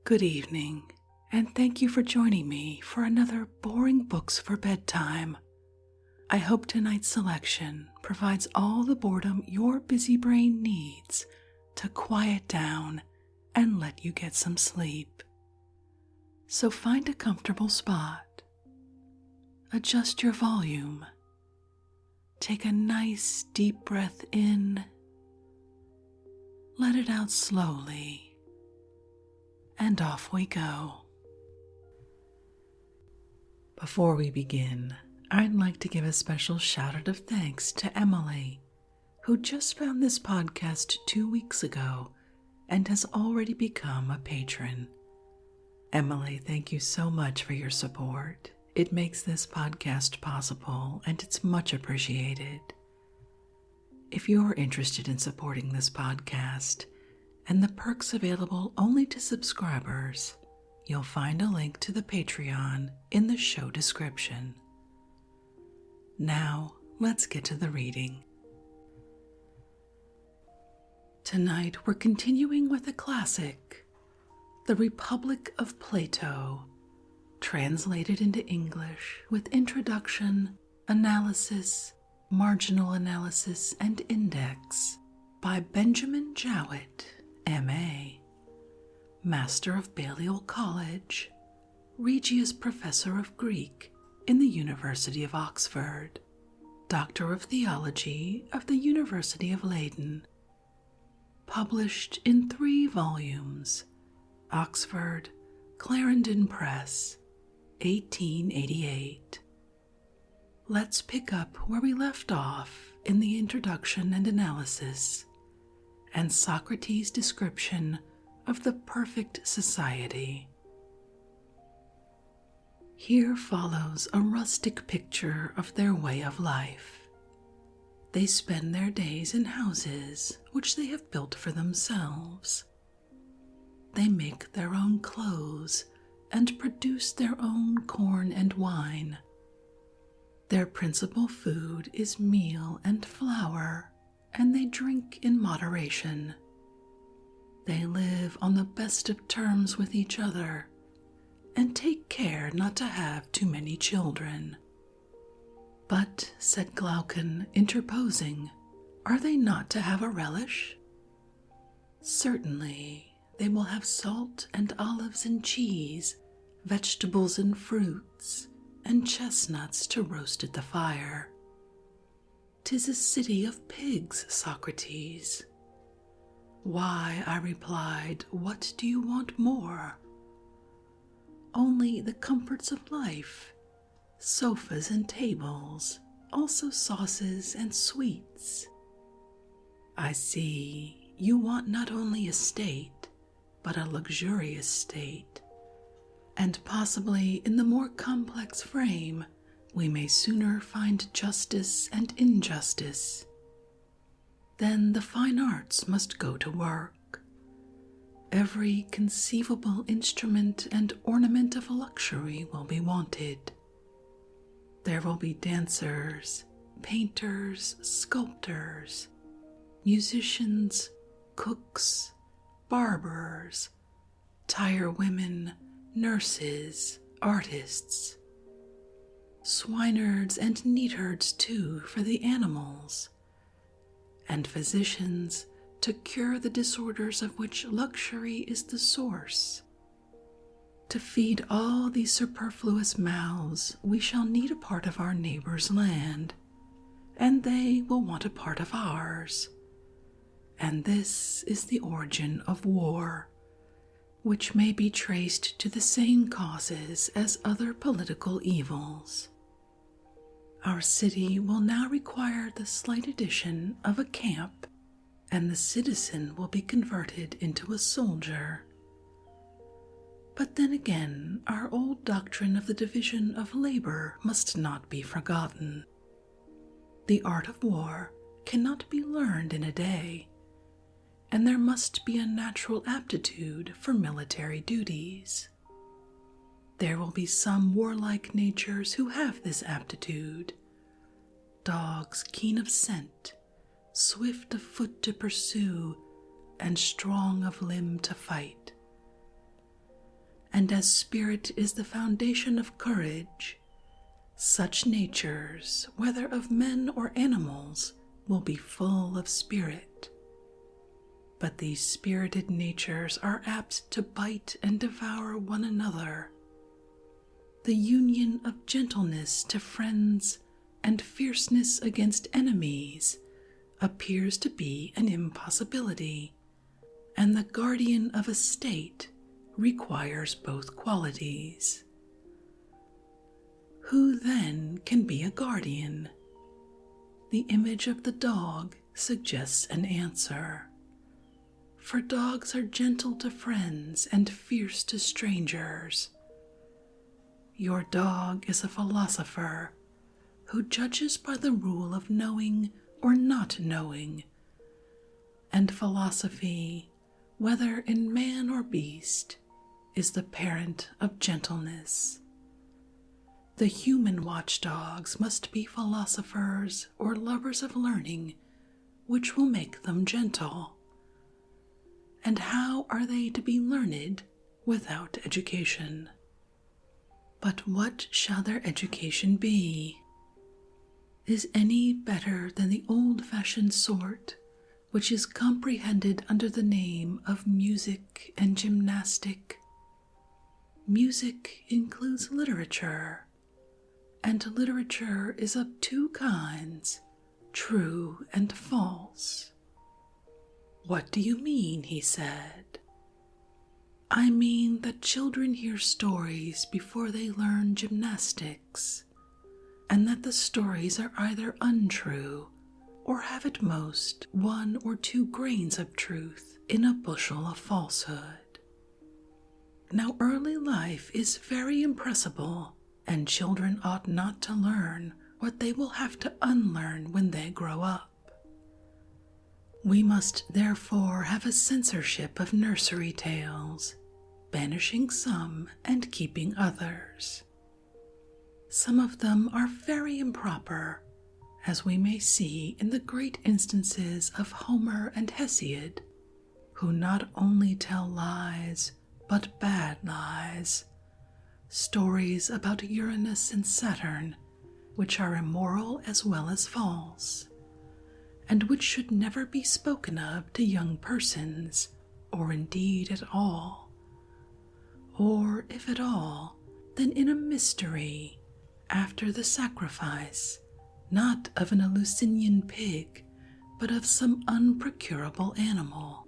Good evening, and thank you for joining me for another Boring Books for Bedtime. I hope tonight's selection provides all the boredom your busy brain needs to quiet down and let you get some sleep. So find a comfortable spot, adjust your volume, take a nice deep breath in, let it out slowly, and off we go. Before we begin, I'd like to give a special shout out of thanks to Emily, who just found this podcast 2 weeks ago and has already become a patron. Emily, thank you so much for your support. It makes this podcast possible, and it's much appreciated. If you're interested in supporting this podcast and the perks available only to subscribers, you'll find a link to the Patreon in the show description. Now, let's get to the reading. Tonight, we're continuing with a classic, The Republic of Plato, translated into English with introduction, analysis, marginal analysis, and index by Benjamin Jowett, M.A., Master of Balliol College, Regius Professor of Greek in the University of Oxford, Doctor of Theology of the University of Leiden. Published in 3 volumes, Oxford, Clarendon Press, 1888. Let's pick up where we left off in the introduction and analysis, and Socrates' description of the perfect society. Here follows a rustic picture of their way of life. They spend their days in houses which they have built for themselves. They make their own clothes and produce their own corn and wine. Their principal food is meal and flour, and they drink in moderation. They live on the best of terms with each other, and take care not to have too many children. But, said Glaucon, interposing, are they not to have a relish? Certainly, they will have salt and olives and cheese, vegetables and fruits, and chestnuts to roast at the fire. 'Tis a city of pigs, Socrates. Why, I replied, what do you want more? Only the comforts of life, sofas and tables, also sauces and sweets. I see, you want not only a state, but a luxurious state, and possibly in the more complex frame we may sooner find justice and injustice. Then the fine arts must go to work. Every conceivable instrument and ornament of luxury will be wanted. There will be dancers, painters, sculptors, musicians, cooks, barbers, tire women, nurses, artists, swineherds and neatherds too for the animals, and physicians to cure the disorders of which luxury is the source. To feed all these superfluous mouths, we shall need a part of our neighbors' land, and they will want a part of ours. And this is the origin of war, which may be traced to the same causes as other political evils. Our city will now require the slight addition of a camp, and the citizen will be converted into a soldier. But then again, our old doctrine of the division of labor must not be forgotten. The art of war cannot be learned in a day, and there must be a natural aptitude for military duties. There will be some warlike natures who have this aptitude, dogs keen of scent, swift of foot to pursue, and strong of limb to fight. and as spirit is the foundation of courage, such natures, whether of men or animals, will be full of spirit. But these spirited natures are apt to bite and devour one another. The union of gentleness to friends and fierceness against enemies appears to be an impossibility, and the guardian of a state requires both qualities. Who then can be a guardian? The image of the dog suggests an answer. For dogs are gentle to friends and fierce to strangers. Your dog is a philosopher who judges by the rule of knowing or not knowing, and philosophy, whether in man or beast, is the parent of gentleness. The human watchdogs must be philosophers or lovers of learning, which will make them gentle. And how are they to be learned without education? But what shall their education be? Is any better than the old-fashioned sort, which is comprehended under the name of music and gymnastic? Music includes literature, and literature is of two kinds, true and false. What do you mean? He said. I mean that children hear stories before they learn gymnastics, and that the stories are either untrue or have at most 1 or 2 grains of truth in a bushel of falsehood. Now early life is very impressible, and children ought not to learn what they will have to unlearn when they grow up. We must therefore have a censorship of nursery tales, banishing some and keeping others. Some of them are very improper, as we may see in the great instances of Homer and Hesiod, who not only tell lies, but bad lies, stories about Uranus and Saturn, which are immoral as well as false, and which should never be spoken of to young persons, or indeed at all, or if at all, then in a mystery, after the sacrifice, not of an Eleusinian pig, but of some unprocurable animal.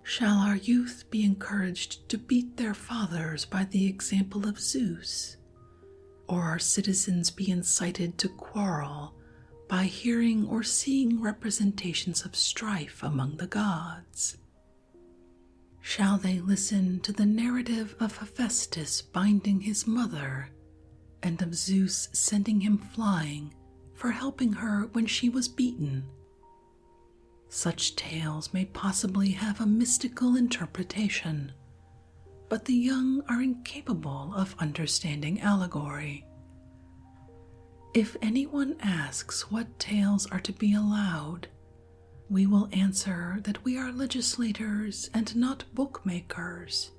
Shall our youth be encouraged to beat their fathers by the example of Zeus, or our citizens be incited to quarrel by hearing or seeing representations of strife among the gods? Shall they listen to the narrative of Hephaestus binding his mother, and of Zeus sending him flying for helping her when she was beaten? Such tales may possibly have a mystical interpretation, but the young are incapable of understanding allegory. If anyone asks what tales are to be allowed, we will answer that we are legislators and not bookmakers.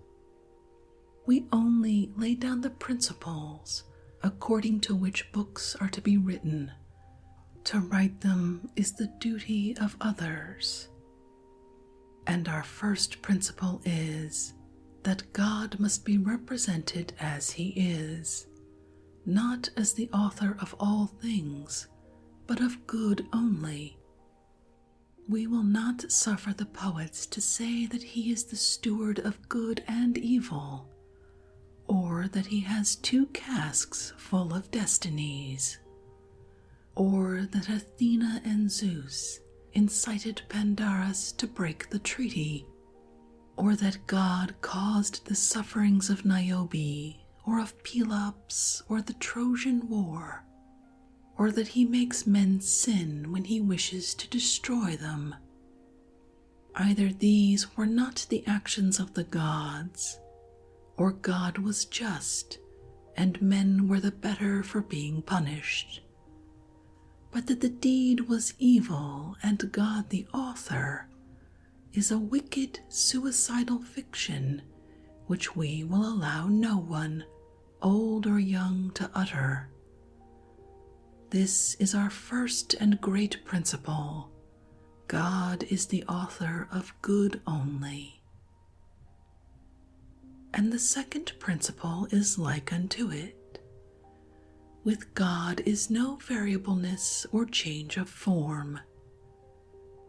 We only lay down the principles according to which books are to be written. To write them is the duty of others. And our first principle is that God must be represented as he is, not as the author of all things, but of good only. We will not suffer the poets to say that he is the steward of good and evil, or that he has 2 casks full of destinies, or that Athena and Zeus incited Pandarus to break the treaty, or that God caused the sufferings of Niobe, or of Pelops, or the Trojan War, or that he makes men sin when he wishes to destroy them. Either these were not the actions of the gods, or God was just, and men were the better for being punished, but that the deed was evil and God the author is a wicked, suicidal fiction which we will allow no one, old or young, to utter. This is our first and great principle. God is the author of good only. And the second principle is like unto it. With God is no variableness or change of form.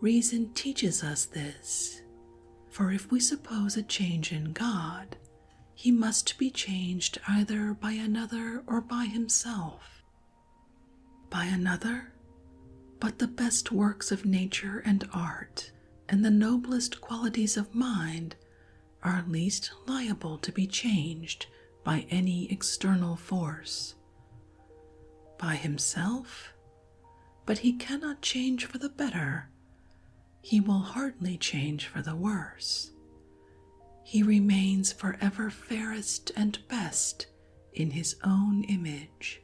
Reason teaches us this, for if we suppose a change in God, he must be changed either by another or by himself. By another, but the best works of nature and art and the noblest qualities of mind are least liable to be changed by any external force. By himself, but he cannot change for the better. He will hardly change for the worse. He remains forever fairest and best in his own image.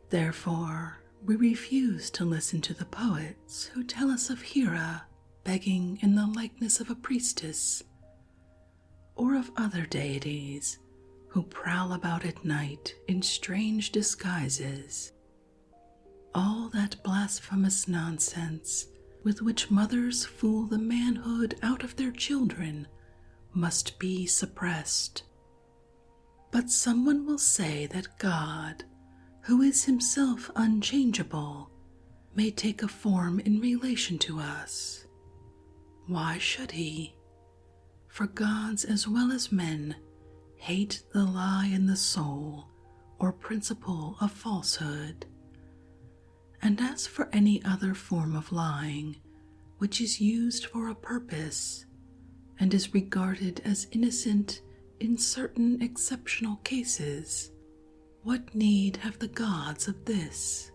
Therefore, we refuse to listen to the poets who tell us of Hera begging in the likeness of a priestess, or of other deities who prowl about at night in strange disguises. All that blasphemous nonsense with which mothers fool the manhood out of their children must be suppressed. But someone will say that God, who is himself unchangeable, may take a form in relation to us. Why should he? For gods as well as men hate the lie in the soul or principle of falsehood. And as for any other form of lying, which is used for a purpose and is regarded as innocent in certain exceptional cases, what need have the gods of this?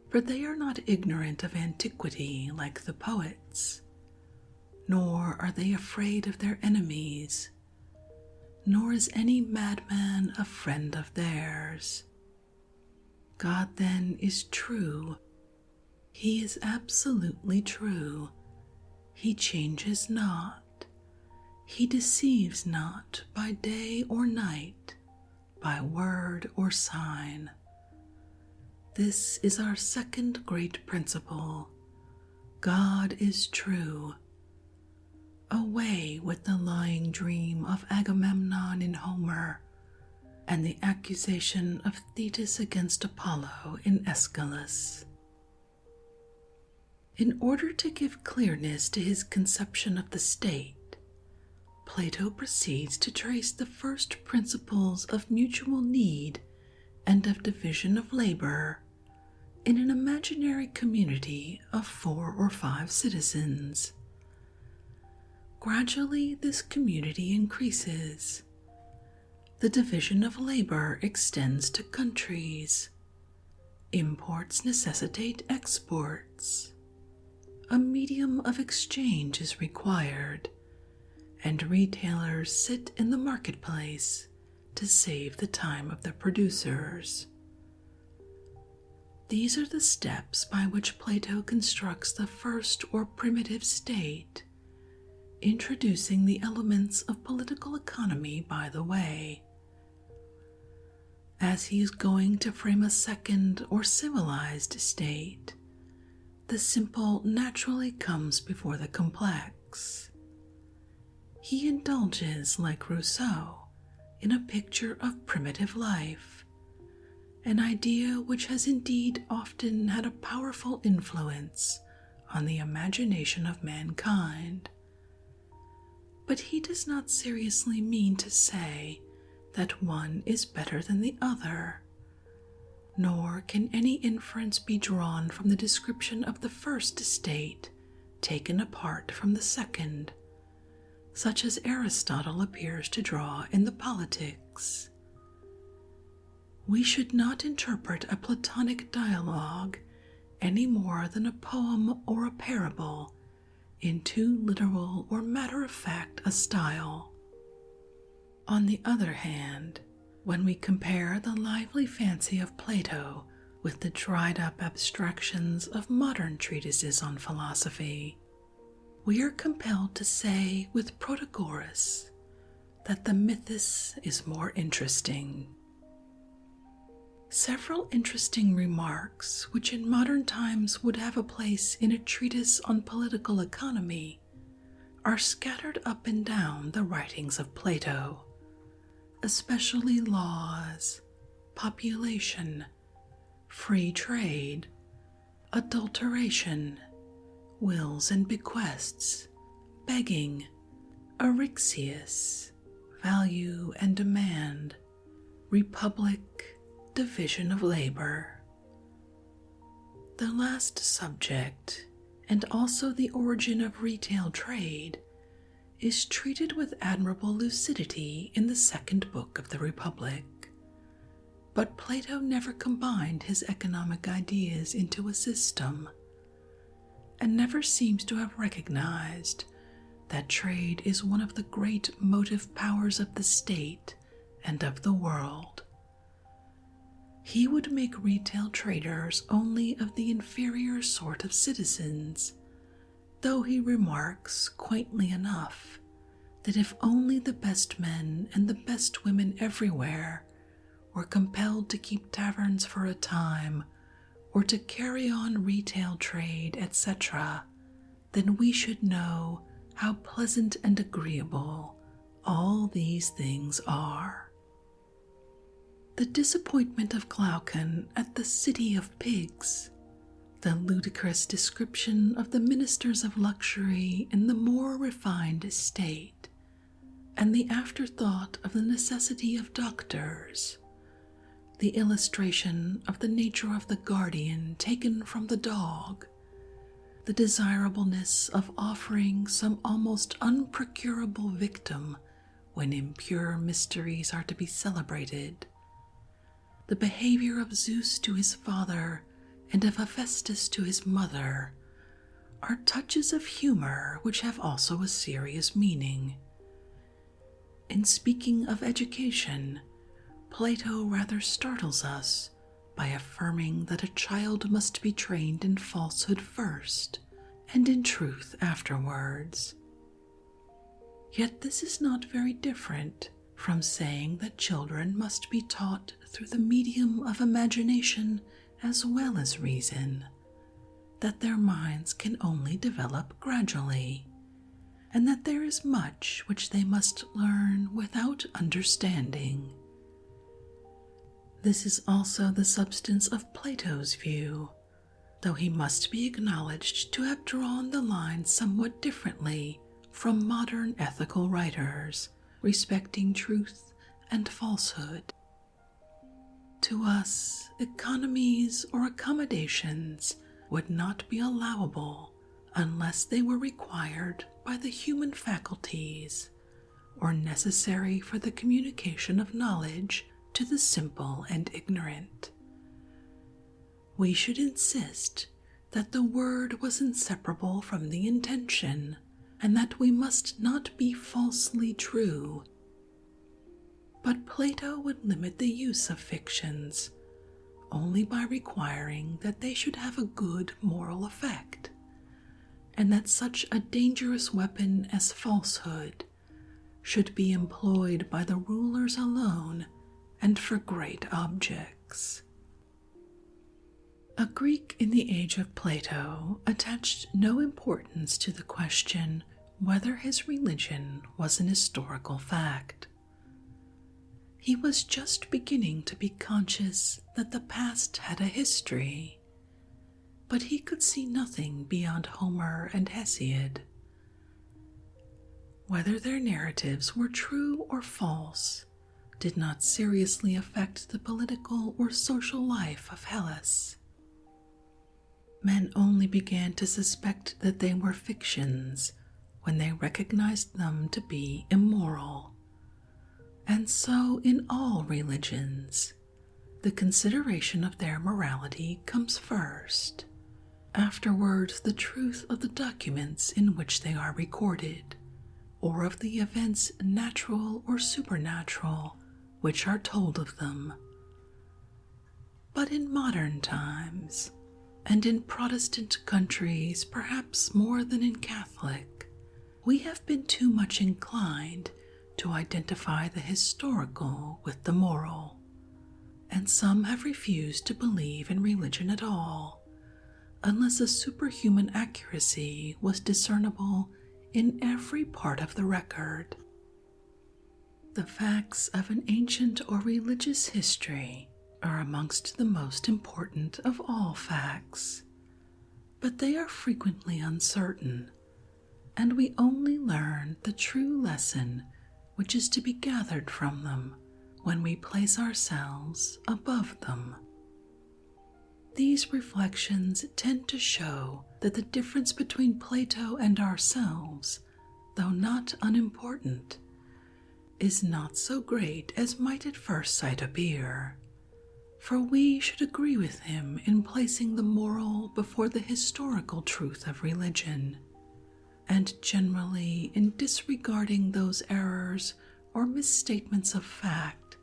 For they are not ignorant of antiquity like the poets, nor are they afraid of their enemies, nor is any madman a friend of theirs. God then is true. He is absolutely true. He changes not. He deceives not by day or night, by word or sign. This is our second great principle. God is true. Away with the lying dream of Agamemnon in Homer, and the accusation of Thetis against Apollo in Aeschylus. In order to give clearness to his conception of the state, Plato proceeds to trace the first principles of mutual need and of division of labor in an imaginary community of 4 or 5 citizens. Gradually, this community increases. The division of labor extends to countries. Imports necessitate exports. A medium of exchange is required, and retailers sit in the marketplace to save the time of the producers. These are the steps by which Plato constructs the first or primitive state, introducing the elements of political economy by the way. As he is going to frame a second or civilized state, the simple naturally comes before the complex. He indulges, like Rousseau, in a picture of primitive life, an idea which has indeed often had a powerful influence on the imagination of mankind. But he does not seriously mean to say that one is better than the other, nor can any inference be drawn from the description of the first state taken apart from the second, such as Aristotle appears to draw in the Politics. We should not interpret a Platonic dialogue any more than a poem or a parable in too literal or matter-of-fact a style. On the other hand, when we compare the lively fancy of Plato with the dried-up abstractions of modern treatises on philosophy, we are compelled to say with Protagoras that the mythus is more interesting. Several interesting remarks, which in modern times would have a place in a treatise on political economy, are scattered up and down the writings of Plato, especially laws, population, free trade, adulteration, wills and bequests, begging, eryxius, value and demand, republic, division of labor. The last subject, and also the origin of retail trade, is treated with admirable lucidity in the second book of the Republic. But Plato never combined his economic ideas into a system, and never seems to have recognized that trade is one of the great motive powers of the state and of the world. He would make retail traders only of the inferior sort of citizens, though he remarks, quaintly enough, that if only the best men and the best women everywhere were compelled to keep taverns for a time, or to carry on retail trade, etc., then we should know how pleasant and agreeable all these things are. The disappointment of Glaucon at the city of pigs, the ludicrous description of the ministers of luxury in the more refined estate, and the afterthought of the necessity of doctors, the illustration of the nature of the guardian taken from the dog, the desirableness of offering some almost unprocurable victim when impure mysteries are to be celebrated, the behavior of Zeus to his father and of Hephaestus to his mother, are touches of humor which have also a serious meaning. In speaking of education, Plato rather startles us by affirming that a child must be trained in falsehood first, and in truth afterwards. Yet this is not very different from saying that children must be taught through the medium of imagination as well as reason, that their minds can only develop gradually, and that there is much which they must learn without understanding. This is also the substance of Plato's view, though he must be acknowledged to have drawn the line somewhat differently from modern ethical writers respecting truth and falsehood. To us, economies or accommodations would not be allowable unless they were required by the human faculties, or necessary for the communication of knowledge to the simple and ignorant. We should insist that the word was inseparable from the intention, and that we must not be falsely true. But Plato would limit the use of fictions only by requiring that they should have a good moral effect, and that such a dangerous weapon as falsehood should be employed by the rulers alone and for great objects. A Greek in the age of Plato attached no importance to the question whether his religion was an historical fact. He was just beginning to be conscious that the past had a history, but he could see nothing beyond Homer and Hesiod. Whether their narratives were true or false did not seriously affect the political or social life of Hellas. Men only began to suspect that they were fictions when they recognized them to be immoral. And so in all religions, the consideration of their morality comes first, afterwards the truth of the documents in which they are recorded, or of the events natural or supernatural which are told of them. But in modern times, and in Protestant countries perhaps more than in Catholic, we have been too much inclined to identify the historical with the moral, and some have refused to believe in religion at all, unless a superhuman accuracy was discernible in every part of the record. The facts of an ancient or religious history are amongst the most important of all facts, but they are frequently uncertain, and we only learn the true lesson which is to be gathered from them when we place ourselves above them. These reflections tend to show that the difference between Plato and ourselves, though not unimportant, is not so great as might at first sight appear, for we should agree with him in placing the moral before the historical truth of religion, and generally in disregarding those errors or misstatements of fact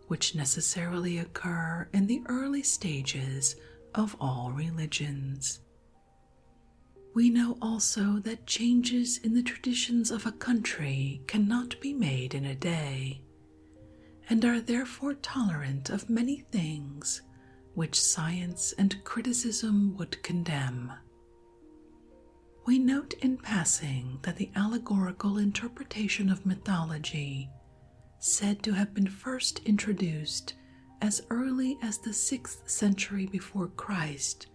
which necessarily occur in the early stages of all religions. We know also that changes in the traditions of a country cannot be made in a day, and are therefore tolerant of many things which science and criticism would condemn. We note in passing that the allegorical interpretation of mythology, said to have been first introduced as early as the 6th century before Christ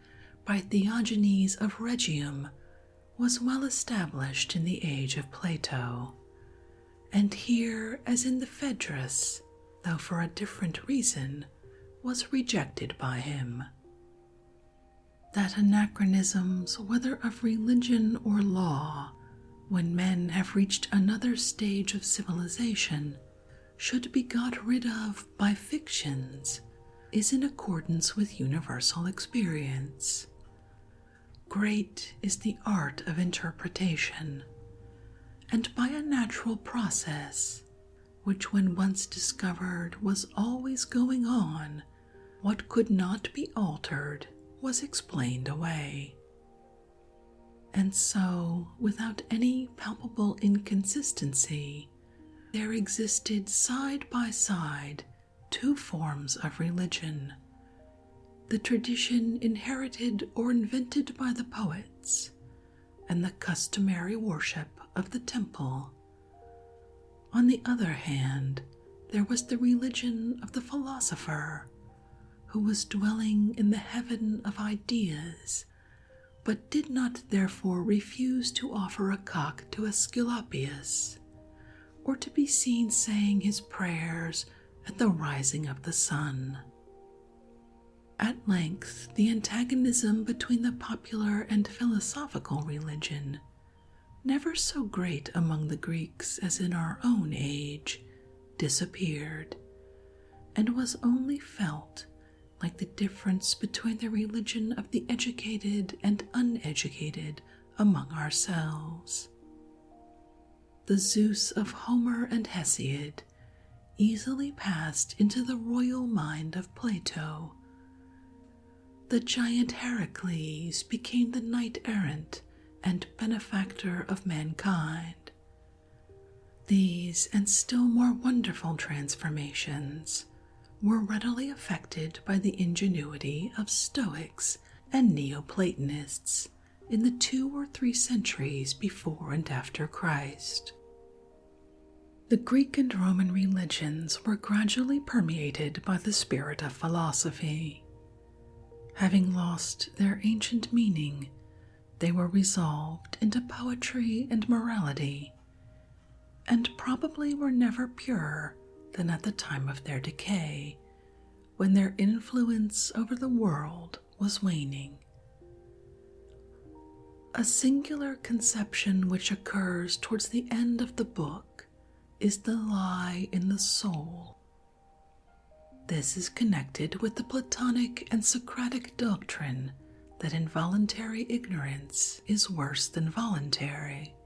by Theogenes of Rhegium, was well established in the age of Plato, and here, as in the Phaedrus, though for a different reason, was rejected by him. That anachronisms, whether of religion or law, when men have reached another stage of civilization, should be got rid of by fictions, is in accordance with universal experience. Great is the art of interpretation, and by a natural process, which when once discovered was always going on, what could not be altered was explained away. And so, without any palpable inconsistency, there existed side by side two forms of religion: the tradition inherited or invented by the poets, and the customary worship of the temple. On the other hand, there was the religion of the philosopher, who was dwelling in the heaven of ideas, but did not therefore refuse to offer a cock to Aesculapius, or to be seen saying his prayers at the rising of the sun. At length, the antagonism between the popular and philosophical religion, never so great among the Greeks as in our own age, disappeared, and was only felt like the difference between the religion of the educated and uneducated among ourselves. The Zeus of Homer and Hesiod easily passed into the royal mind of Plato. The giant Heracles became the knight-errant and benefactor of mankind. These and still more wonderful transformations were readily effected by the ingenuity of Stoics and Neoplatonists in the 2 or 3 centuries before and after Christ. The Greek and Roman religions were gradually permeated by the spirit of philosophy. Having lost their ancient meaning, they were resolved into poetry and morality, and probably were never purer than at the time of their decay, when their influence over the world was waning. A singular conception which occurs towards the end of the book is the lie in the soul. This is connected with the Platonic and Socratic doctrine that involuntary ignorance is worse than voluntary.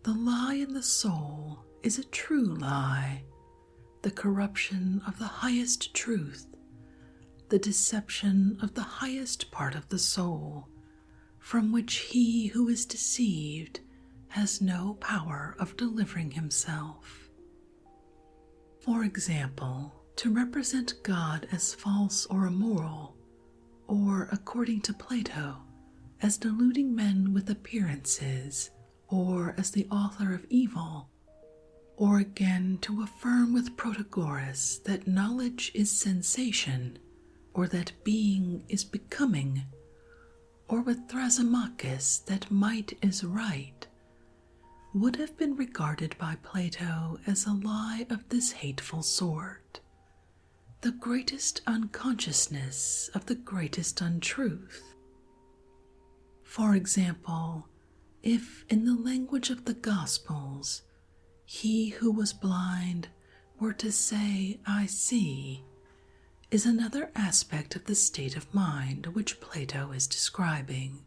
The lie in the soul is a true lie, the corruption of the highest truth, the deception of the highest part of the soul, from which he who is deceived has no power of delivering himself. For example, to represent God as false or immoral, or, according to Plato, as deluding men with appearances, or as the author of evil, or again to affirm with Protagoras that knowledge is sensation, or that being is becoming, or with Thrasymachus that might is right, would have been regarded by Plato as a lie of this hateful sort, the greatest unconsciousness of the greatest untruth. For example, if in the language of the Gospels, he who was blind were to say, "I see," is another aspect of the state of mind which Plato is describing.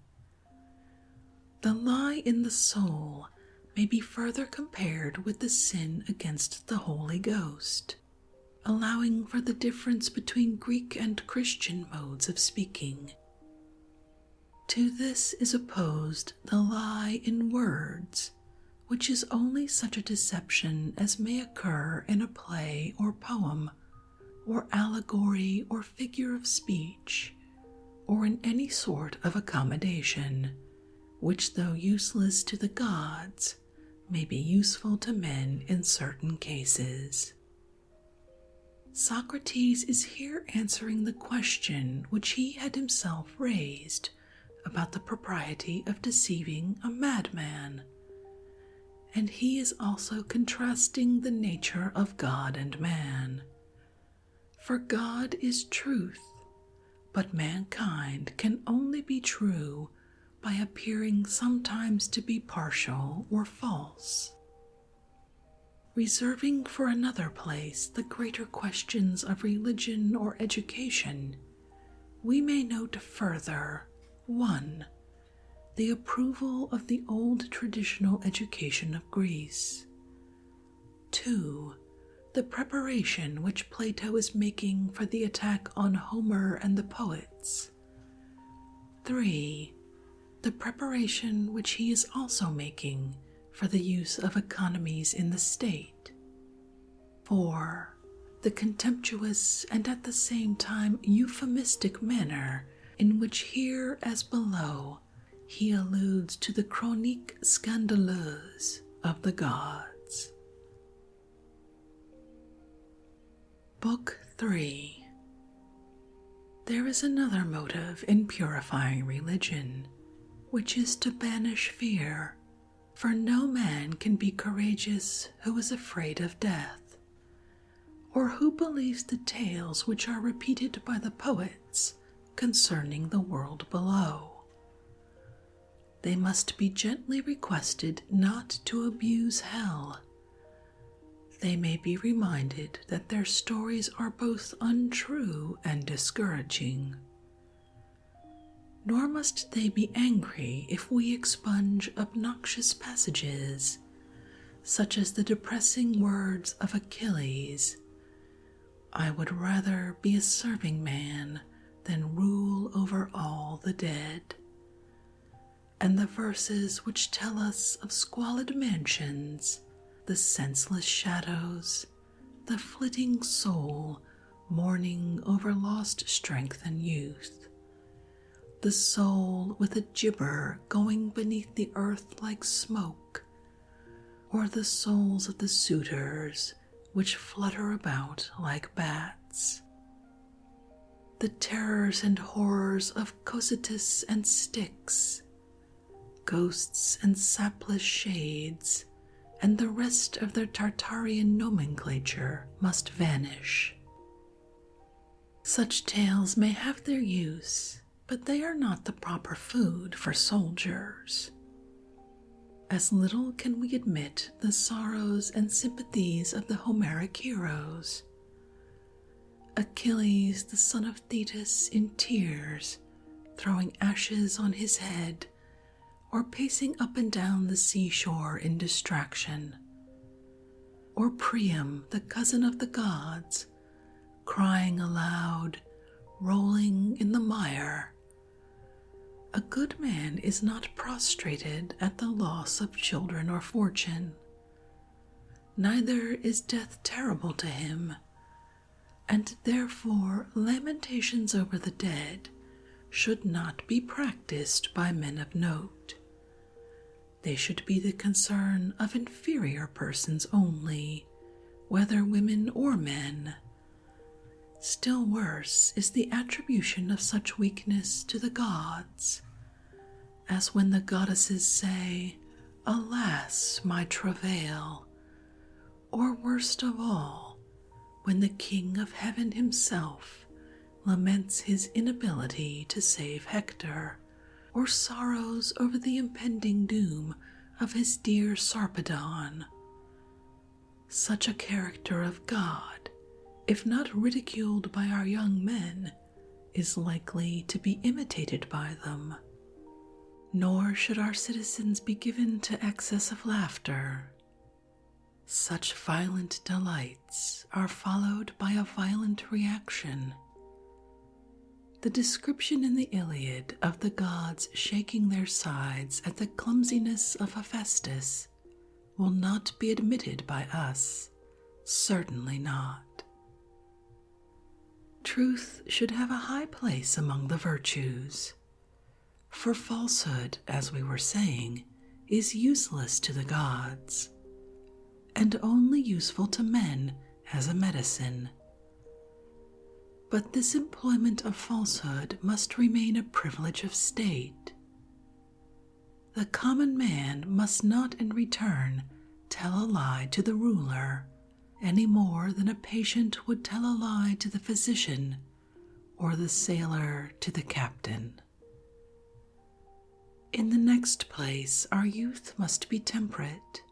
The lie in the soul may be further compared with the sin against the Holy Ghost, allowing for the difference between Greek and Christian modes of speaking. To this is opposed the lie in words, which is only such a deception as may occur in a play or poem, or allegory or figure of speech, or in any sort of accommodation, which, though useless to the gods, may be useful to men in certain cases. Socrates is here answering the question which he had himself raised about the propriety of deceiving a madman, and he is also contrasting the nature of God and man. For God is truth, but mankind can only be true by appearing sometimes to be partial or false. Reserving for another place the greater questions of religion or education, we may note further 1. The approval of the old traditional education of Greece. 2. The preparation which Plato is making for the attack on Homer and the poets. 3. The preparation which he is also making for the use of economies in the state. 4. The contemptuous and at the same time euphemistic manner in which here as below he alludes to the chronique scandaleuse of the gods. Book 3. There is another motive in purifying religion, which is to banish fear, for no man can be courageous who is afraid of death, or who believes the tales which are repeated by the poets concerning the world below. They must be gently requested not to abuse hell. They may be reminded that their stories are both untrue and discouraging. Nor must they be angry if we expunge obnoxious passages, such as the depressing words of Achilles, "I would rather be a serving man than rule over all the dead," and the verses which tell us of squalid mansions, the senseless shadows, the flitting soul mourning over lost strength and youth, the soul with a gibber going beneath the earth like smoke, or the souls of the suitors which flutter about like bats. The terrors and horrors of Cocytus and Styx, ghosts and sapless shades, and the rest of their Tartarian nomenclature must vanish. Such tales may have their use, but they are not the proper food for soldiers. As little can we admit the sorrows and sympathies of the Homeric heroes. Achilles, the son of Thetis, in tears, throwing ashes on his head, or pacing up and down the seashore in distraction. Or Priam, the cousin of the gods, crying aloud, rolling in the mire. A good man is not prostrated at the loss of children or fortune, neither is death terrible to him, and therefore lamentations over the dead should not be practiced by men of note. They should be the concern of inferior persons only, whether women or men. Still worse is the attribution of such weakness to the gods, as when the goddesses say, "Alas, my travail," or worst of all, when the King of Heaven himself laments his inability to save Hector, or sorrows over the impending doom of his dear Sarpedon. Such a character of God, if not ridiculed by our young men, is likely to be imitated by them. Nor should our citizens be given to excess of laughter. Such violent delights are followed by a violent reaction. The description in the Iliad of the gods shaking their sides at the clumsiness of Hephaestus will not be admitted by us, certainly not. Truth should have a high place among the virtues, for falsehood, as we were saying, is useless to the gods, and only useful to men as a medicine. But this employment of falsehood must remain a privilege of state. The common man must not in return tell a lie to the ruler, any more than a patient would tell a lie to the physician, or the sailor to the captain. In the next place, our youth must be temperate,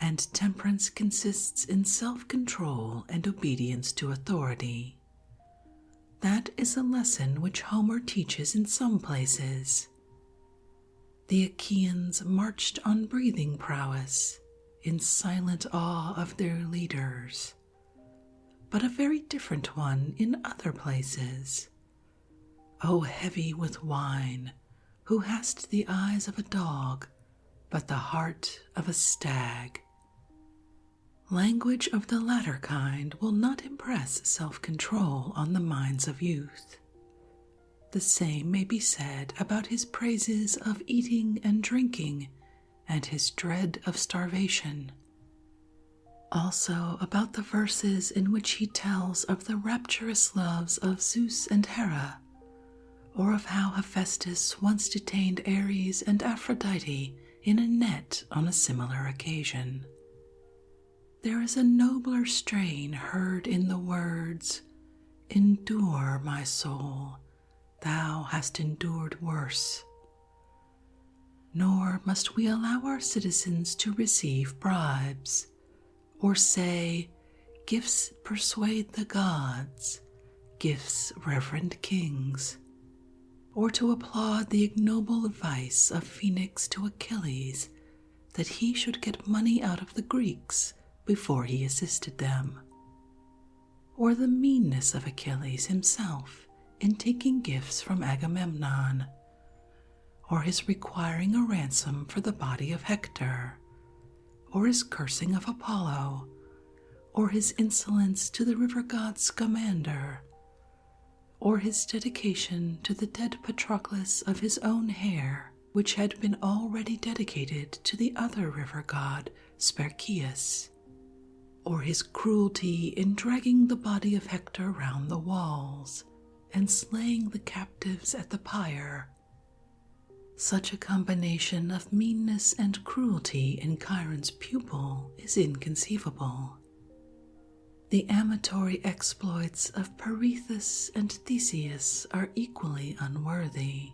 and temperance consists in self-control and obedience to authority. That is a lesson which Homer teaches in some places. The Achaeans marched on breathing prowess, in silent awe of their leaders, but a very different one in other places. O heavy with wine, who hast the eyes of a dog, but the heart of a stag. Language of the latter kind will not impress self-control on the minds of youth. The same may be said about his praises of eating and drinking and his dread of starvation. Also about the verses in which he tells of the rapturous loves of Zeus and Hera, or of how Hephaestus once detained Ares and Aphrodite in a net on a similar occasion. There is a nobler strain heard in the words, "Endure, my soul, thou hast endured worse." Nor must we allow our citizens to receive bribes, or say, "Gifts persuade the gods, gifts reverend kings," or to applaud the ignoble advice of Phoenix to Achilles that he should get money out of the Greeks before he assisted them, or the meanness of Achilles himself in taking gifts from Agamemnon, or his requiring a ransom for the body of Hector, or his cursing of Apollo, or his insolence to the river god Scamander, or his dedication to the dead Patroclus of his own hair, which had been already dedicated to the other river god Spercheius, or his cruelty in dragging the body of Hector round the walls and slaying the captives at the pyre. Such a combination of meanness and cruelty in Chiron's pupil is inconceivable. The amatory exploits of Perithous and Theseus are equally unworthy.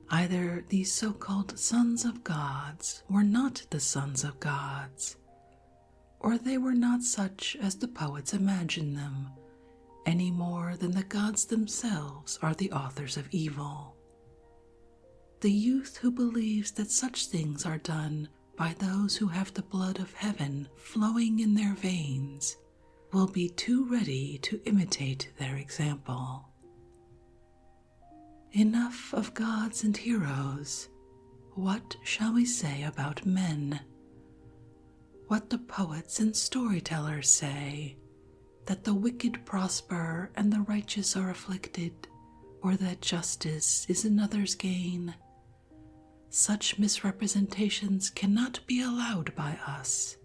Either these so-called sons of gods were not the sons of gods, or they were not such as the poets imagine them, any more than the gods themselves are the authors of evil. The youth who believes that such things are done by those who have the blood of heaven flowing in their veins will be too ready to imitate their example. Enough of gods and heroes. What shall we say about men? What the poets and storytellers say, that the wicked prosper and the righteous are afflicted, or that justice is another's gain. Such misrepresentations cannot be allowed by us.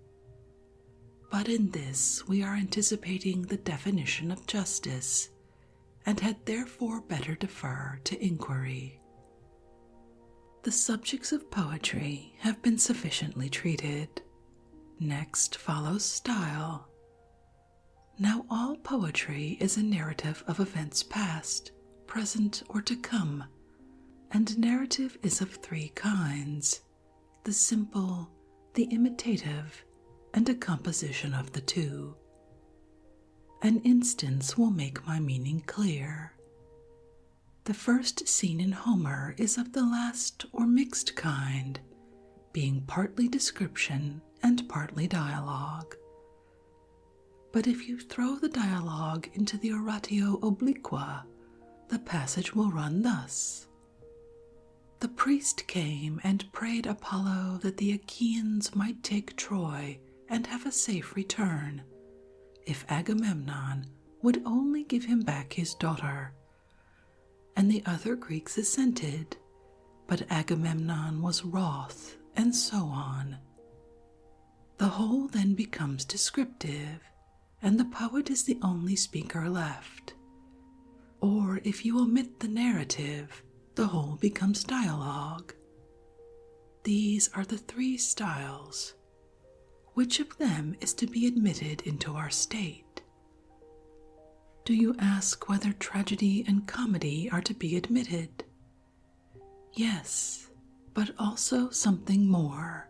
But in this we are anticipating the definition of justice, and had therefore better defer to inquiry. The subjects of poetry have been sufficiently treated. Next follows style. Now all poetry is a narrative of events past, present, or to come, and narrative is of three kinds: the simple, the imitative, and a composition of the two. An instance will make my meaning clear. The first scene in Homer is of the last or mixed kind, being partly description and partly dialogue. But if you throw the dialogue into the oratio obliqua, the passage will run thus. The priest came and prayed Apollo that the Achaeans might take Troy and have a safe return, if Agamemnon would only give him back his daughter. And the other Greeks assented, but Agamemnon was wroth, and so on. The whole then becomes descriptive, and the poet is the only speaker left. Or if you omit the narrative, the whole becomes dialogue. These are the three styles. Which of them is to be admitted into our state? Do you ask whether tragedy and comedy are to be admitted? Yes, but also something more.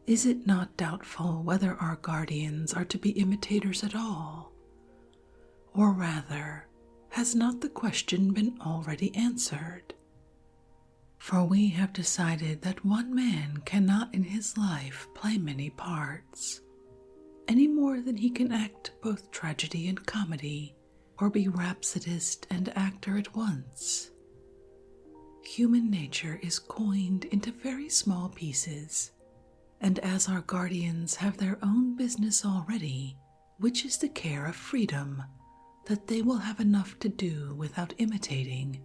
Is it not doubtful whether our guardians are to be imitators at all? Or rather, has not the question been already answered? For we have decided that one man cannot in his life play many parts, any more than he can act both tragedy and comedy, or be rhapsodist and actor at once. Human nature is coined into very small pieces, and as our guardians have their own business already, which is the care of freedom, that they will have enough to do without imitating.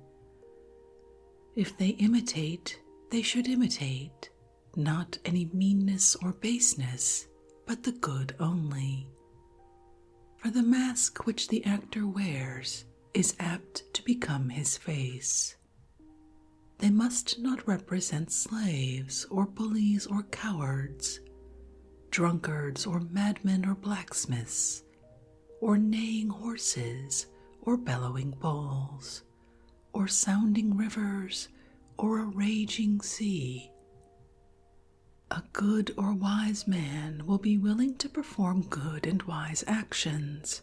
If they imitate, they should imitate, not any meanness or baseness, but the good only. For the mask which the actor wears is apt to become his face. They must not represent slaves or bullies or cowards, drunkards or madmen or blacksmiths, or neighing horses or bellowing bulls, or sounding rivers, or a raging sea. A good or wise man will be willing to perform good and wise actions,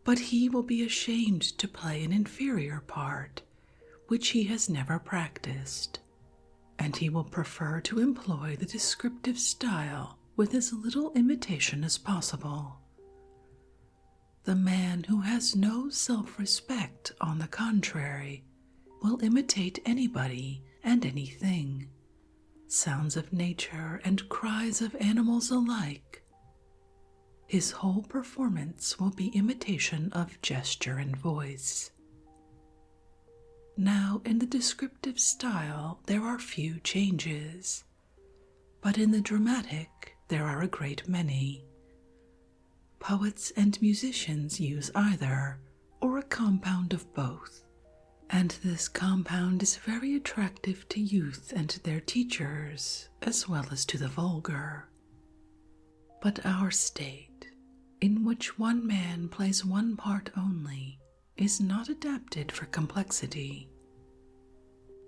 but he will be ashamed to play an inferior part, which he has never practiced, and he will prefer to employ the descriptive style with as little imitation as possible. The man who has no self-respect, on the contrary, will imitate anybody and anything, sounds of nature and cries of animals alike. His whole performance will be imitation of gesture and voice. Now, in the descriptive style there are few changes, but in the dramatic there are a great many. Poets and musicians use either, or a compound of both, and this compound is very attractive to youth and their teachers, as well as to the vulgar. But our state, in which one man plays one part only, is not adapted for complexity.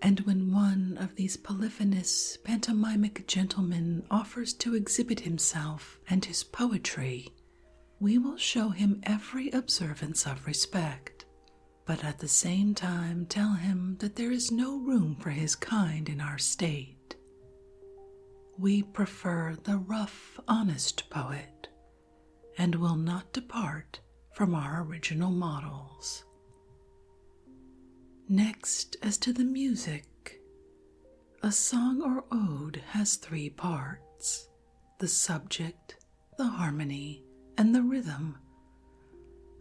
And when one of these polyphonous, pantomimic gentlemen offers to exhibit himself and his poetry, we will show him every observance of respect, but at the same time tell him that there is no room for his kind in our state. We prefer the rough, honest poet, and will not depart from our original models. Next, as to the music, a song or ode has three parts: the subject, the harmony, and the rhythm,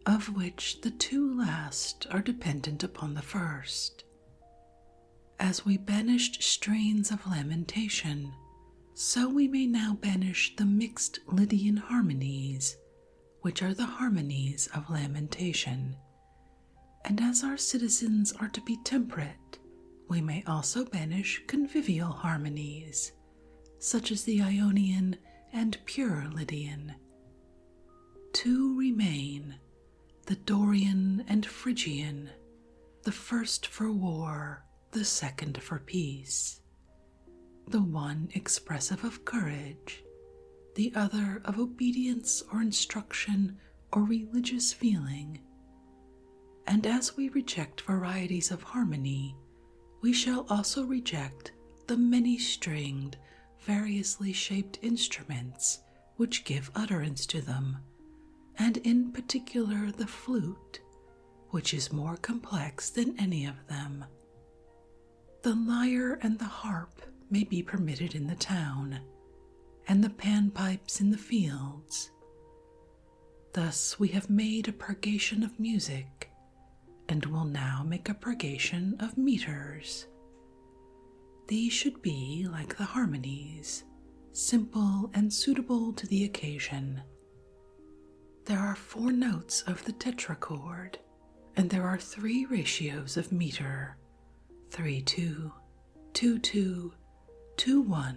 of which the two last are dependent upon the first. As we banished strains of lamentation, so we may now banish the mixed Lydian harmonies, which are the harmonies of lamentation. And as our citizens are to be temperate, we may also banish convivial harmonies, such as the Ionian and pure Lydian. Two remain, the Dorian and Phrygian, the first for war, the second for peace, the one expressive of courage, the other of obedience or instruction or religious feeling. And as we reject varieties of harmony, we shall also reject the many-stringed, variously shaped instruments which give utterance to them, and in particular the flute, which is more complex than any of them. The lyre and the harp may be permitted in the town, and the panpipes in the fields. Thus we have made a purgation of music, and will now make a purgation of meters. These should be like the harmonies, simple and suitable to the occasion. There are 4 notes of the tetrachord, and there are 3 ratios of meter: 3-2, 2-2, 2-1,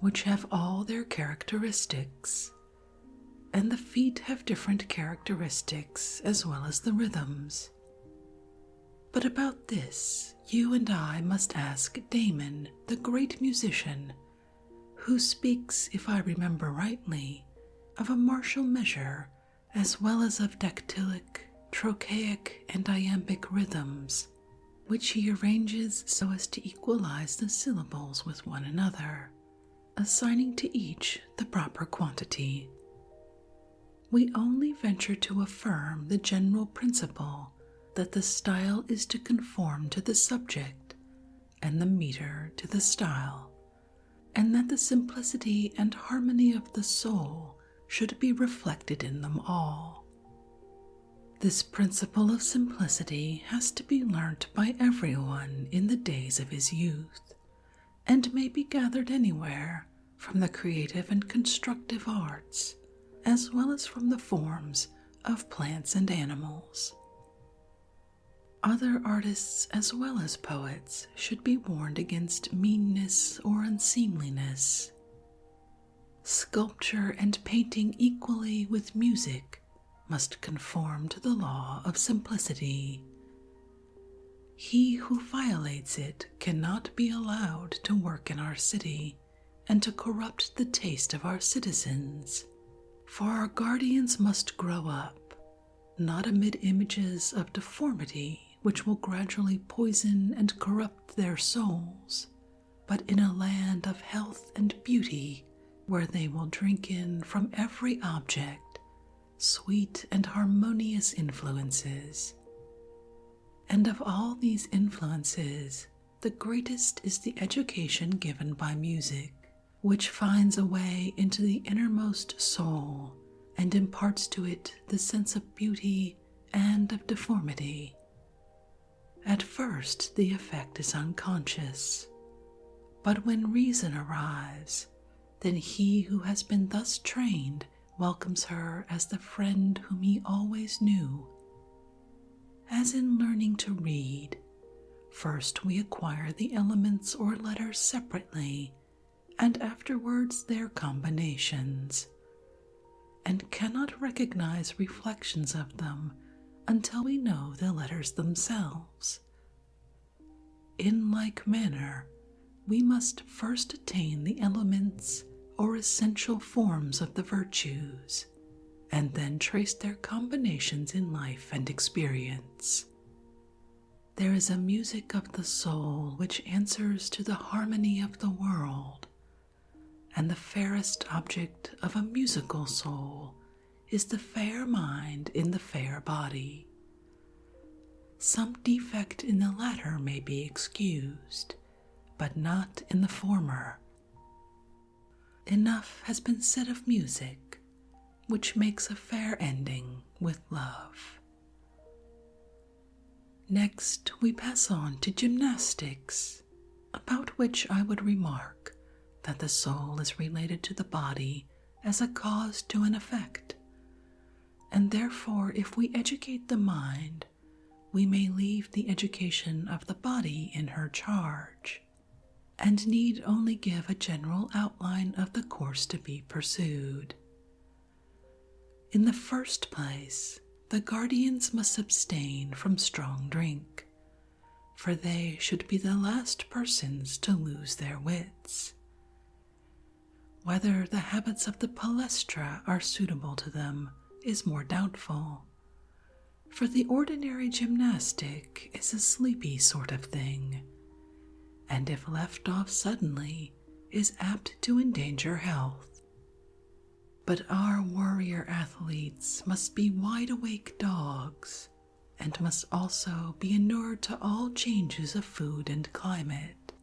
which have all their characteristics, and the feet have different characteristics as well as the rhythms. But about this you and I must ask Damon, the great musician, who speaks, if I remember rightly, of a martial measure as well as of dactylic, trochaic, and iambic rhythms, which he arranges so as to equalize the syllables with one another, assigning to each the proper quantity. We only venture to affirm the general principle that the style is to conform to the subject and the meter to the style, and that the simplicity and harmony of the soul should be reflected in them all. This principle of simplicity has to be learnt by everyone in the days of his youth, and may be gathered anywhere from the creative and constructive arts, as well as from the forms of plants and animals. Other artists as well as poets should be warned against meanness or unseemliness. Sculpture and painting equally with music must conform to the law of simplicity. He who violates it cannot be allowed to work in our city and to corrupt the taste of our citizens, for our guardians must grow up, not amid images of deformity which will gradually poison and corrupt their souls, but in a land of health and beauty, where they will drink in from every object sweet and harmonious influences. And of all these influences, the greatest is the education given by music, which finds a way into the innermost soul and imparts to it the sense of beauty and of deformity. At first the effect is unconscious, but when reason arrives, then he who has been thus trained welcomes her as the friend whom he always knew. As in learning to read, first we acquire the elements or letters separately, and afterwards their combinations, and cannot recognize reflections of them until we know the letters themselves. In like manner, we must first attain the elements or essential forms of the virtues, and then trace their combinations in life and experience. There is a music of the soul which answers to the harmony of the world, and the fairest object of a musical soul is the fair mind in the fair body. some defect in the latter may be excused, but not in the former. Enough has been said of music, which makes a fair ending with love. Next, we pass on to gymnastics, about which I would remark that the soul is related to the body as a cause to an effect, and therefore if we educate the mind, we may leave the education of the body in her charge, and need only give a general outline of the course to be pursued. In the first place, the guardians must abstain from strong drink, for they should be the last persons to lose their wits. Whether the habits of the palestra are suitable to them is more doubtful, for the ordinary gymnastic is a sleepy sort of thing, and if left off suddenly is apt to endanger health. But our warrior athletes must be wide-awake dogs, and must also be inured to all changes of food and climate.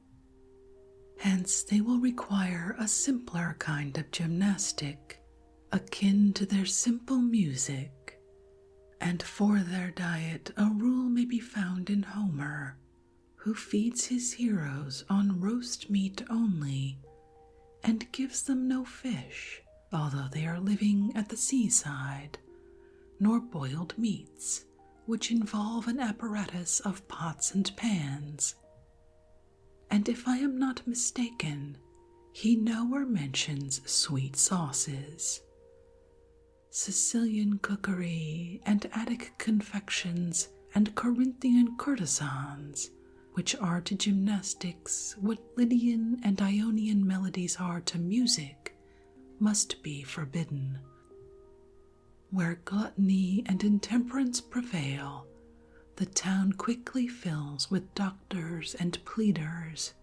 Hence they will require a simpler kind of gymnastic, akin to their simple music, and for their diet a rule may be found in Homer, who feeds his heroes on roast meat only, and gives them no fish, although they are living at the seaside, nor boiled meats, which involve an apparatus of pots and pans. And if I am not mistaken, he nowhere mentions sweet sauces. Sicilian cookery and Attic confections and Corinthian courtesans, which are to gymnastics what Lydian and Ionian melodies are to music, must be forbidden. Where gluttony and intemperance prevail, the town quickly fills with doctors and pleaders,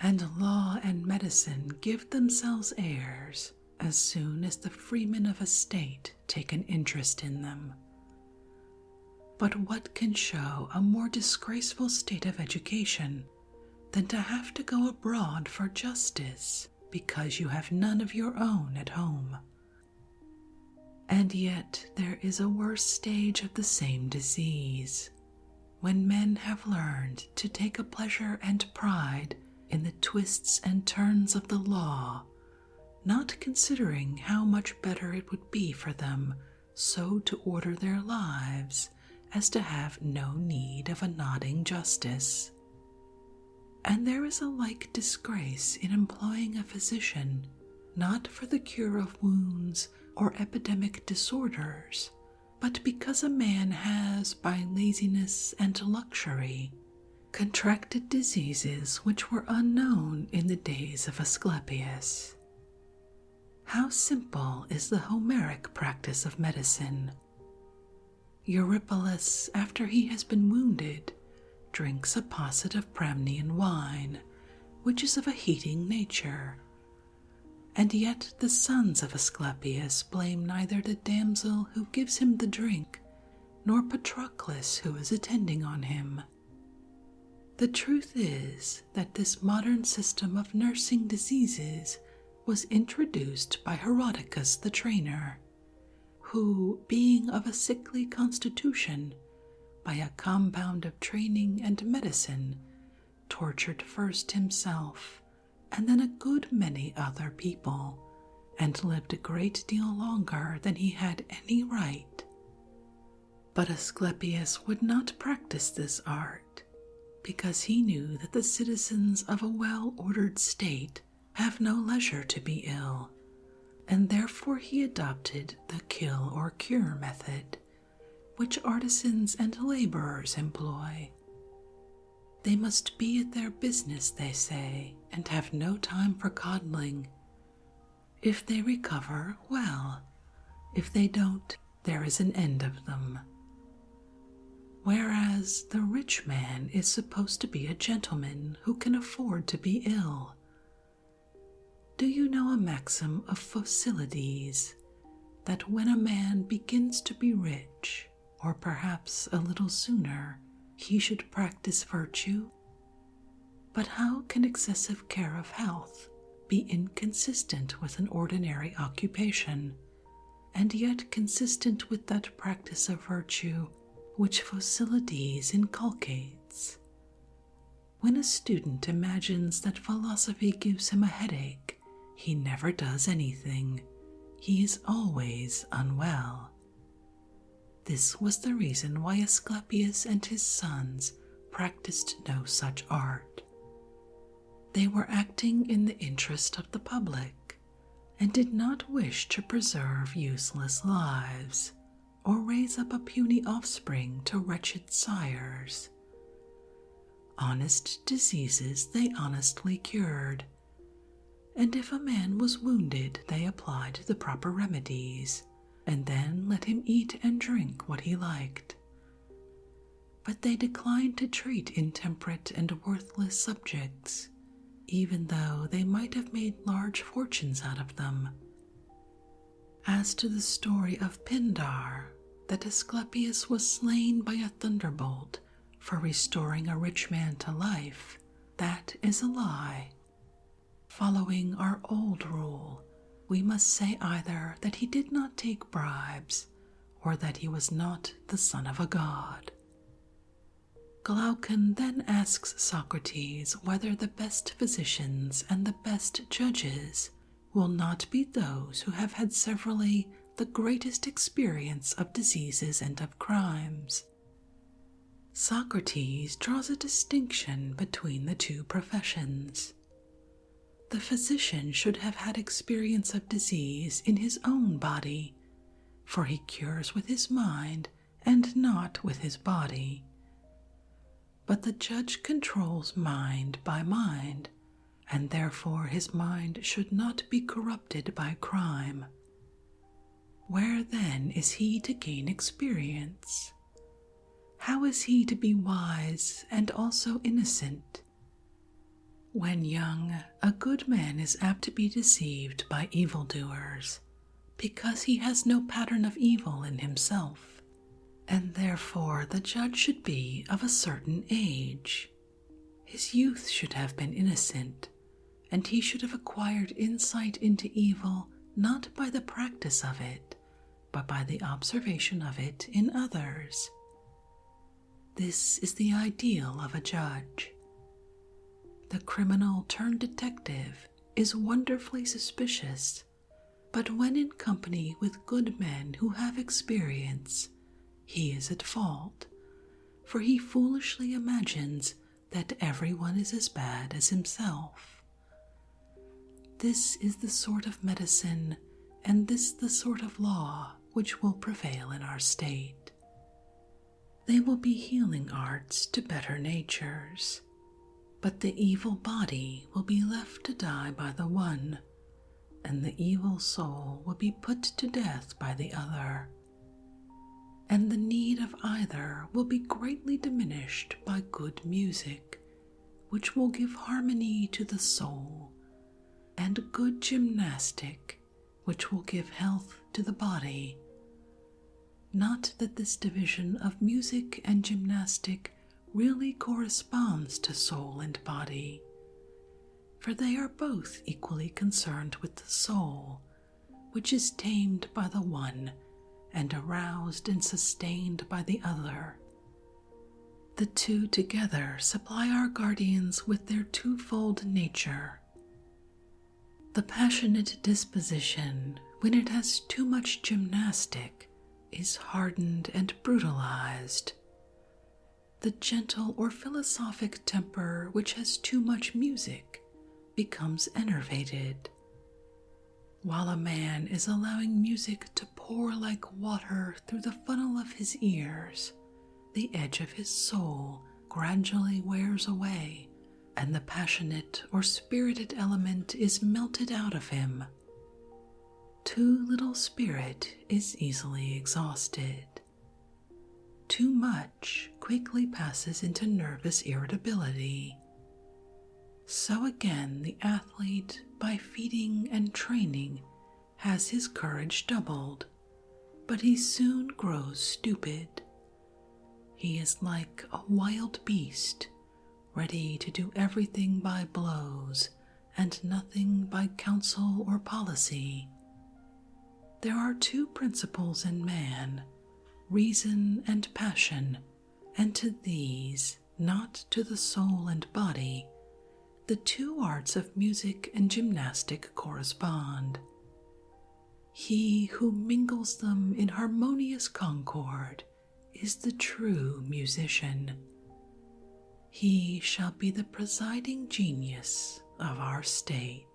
and law and medicine give themselves airs as soon as the freemen of a state take an interest in them. But what can show a more disgraceful state of education than to have to go abroad for justice because you have none of your own at home? And yet there is a worse stage of the same disease, when men have learned to take a pleasure and pride in the twists and turns of the law, not considering how much better it would be for them so to order their lives as to have no need of a nodding justice. And there is a like disgrace in employing a physician, not for the cure of wounds or epidemic disorders, but because a man has, by laziness and luxury, contracted diseases which were unknown in the days of Asclepius. How simple is the Homeric practice of medicine! Eurypylus, after he has been wounded, drinks a posset of Pramnian wine, which is of a heating nature. And yet the sons of Asclepius blame neither the damsel who gives him the drink, nor Patroclus who is attending on him. The truth is that this modern system of nursing diseases was introduced by Herodicus the trainer, who, being of a sickly constitution, by a compound of training and medicine, tortured first himself and then a good many other people, and lived a great deal longer than he had any right. But Asclepius would not practice this art, because he knew that the citizens of a well-ordered state have no leisure to be ill, and therefore he adopted the kill or cure method, which artisans and laborers employ. They must be at their business, they say, and have no time for coddling. If they recover, well. If they don't, there is an end of them. Whereas the rich man is supposed to be a gentleman who can afford to be ill. Do you know a maxim of Phocylides, that when a man begins to be rich, or perhaps a little sooner, he should practice virtue. But how can excessive care of health be inconsistent with an ordinary occupation, and yet consistent with that practice of virtue which Phocylides inculcates? When a student imagines that philosophy gives him a headache, he never does anything. He is always unwell. This was the reason why Asclepius and his sons practiced no such art. They were acting in the interest of the public, and did not wish to preserve useless lives, or raise up a puny offspring to wretched sires. Honest diseases they honestly cured, and if a man was wounded they applied the proper remedies, and then let him eat and drink what he liked. But they declined to treat intemperate and worthless subjects, even though they might have made large fortunes out of them. As to the story of Pindar, that Asclepius was slain by a thunderbolt for restoring a rich man to life, that is a lie. Following our old rule, we must say either that he did not take bribes, or that he was not the son of a god. Glaucon then asks Socrates whether the best physicians and the best judges will not be those who have had severally the greatest experience of diseases and of crimes. Socrates draws a distinction between the two professions. The physician should have had experience of disease in his own body, for he cures with his mind and not with his body. But the judge controls mind by mind, and therefore his mind should not be corrupted by crime. Where then is he to gain experience? How is he to be wise and also innocent? When young, a good man is apt to be deceived by evildoers, because he has no pattern of evil in himself, and therefore the judge should be of a certain age. His youth should have been innocent, and he should have acquired insight into evil not by the practice of it, but by the observation of it in others. This is the ideal of a judge. The criminal turned detective is wonderfully suspicious, but when in company with good men who have experience, he is at fault, for he foolishly imagines that everyone is as bad as himself. This is the sort of medicine, and this the sort of law which will prevail in our state. They will be healing arts to better natures, but the evil body will be left to die by the one, and the evil soul will be put to death by the other, and the need of either will be greatly diminished by good music, which will give harmony to the soul, and good gymnastic, which will give health to the body. Not that this division of music and gymnastic really corresponds to soul and body, for they are both equally concerned with the soul, which is tamed by the one and aroused and sustained by the other. The two together supply our guardians with their twofold nature. The passionate disposition, when it has too much gymnastic, is hardened and brutalized. The gentle or philosophic temper which has too much music becomes enervated. While a man is allowing music to pour like water through the funnel of his ears, the edge of his soul gradually wears away, and the passionate or spirited element is melted out of him. Too little spirit is easily exhausted. Too much quickly passes into nervous irritability. So again the athlete, by feeding and training, has his courage doubled, but he soon grows stupid. He is like a wild beast, ready to do everything by blows and nothing by counsel or policy. There are two principles in man, reason and passion, and to these, not to the soul and body, the two arts of music and gymnastic correspond. He who mingles them in harmonious concord is the true musician. He shall be the presiding genius of our state.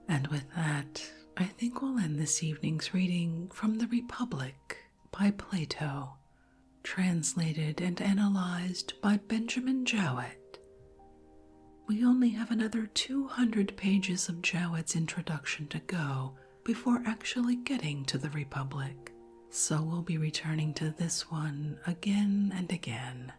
And with that, I think we'll end this evening's reading from The Republic by Plato, translated and analyzed by Benjamin Jowett. We only have another 200 pages of Jowett's introduction to go before actually getting to The Republic, so we'll be returning to this one again and again.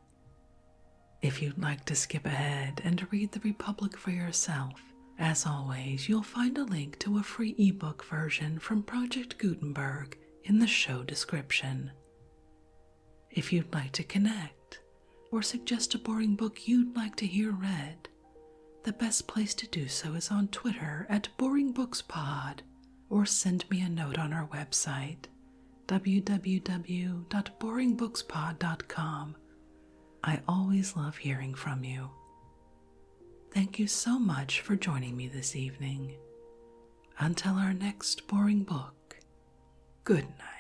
If you'd like to skip ahead and read The Republic for yourself, as always, you'll find a link to a free ebook version from Project Gutenberg in the show description. If you'd like to connect or suggest a boring book you'd like to hear read, the best place to do so is on Twitter at BoringBooksPod, or send me a note on our website, www.boringbookspod.com. I always love hearing from you. Thank you so much for joining me this evening. Until our next boring book, good night.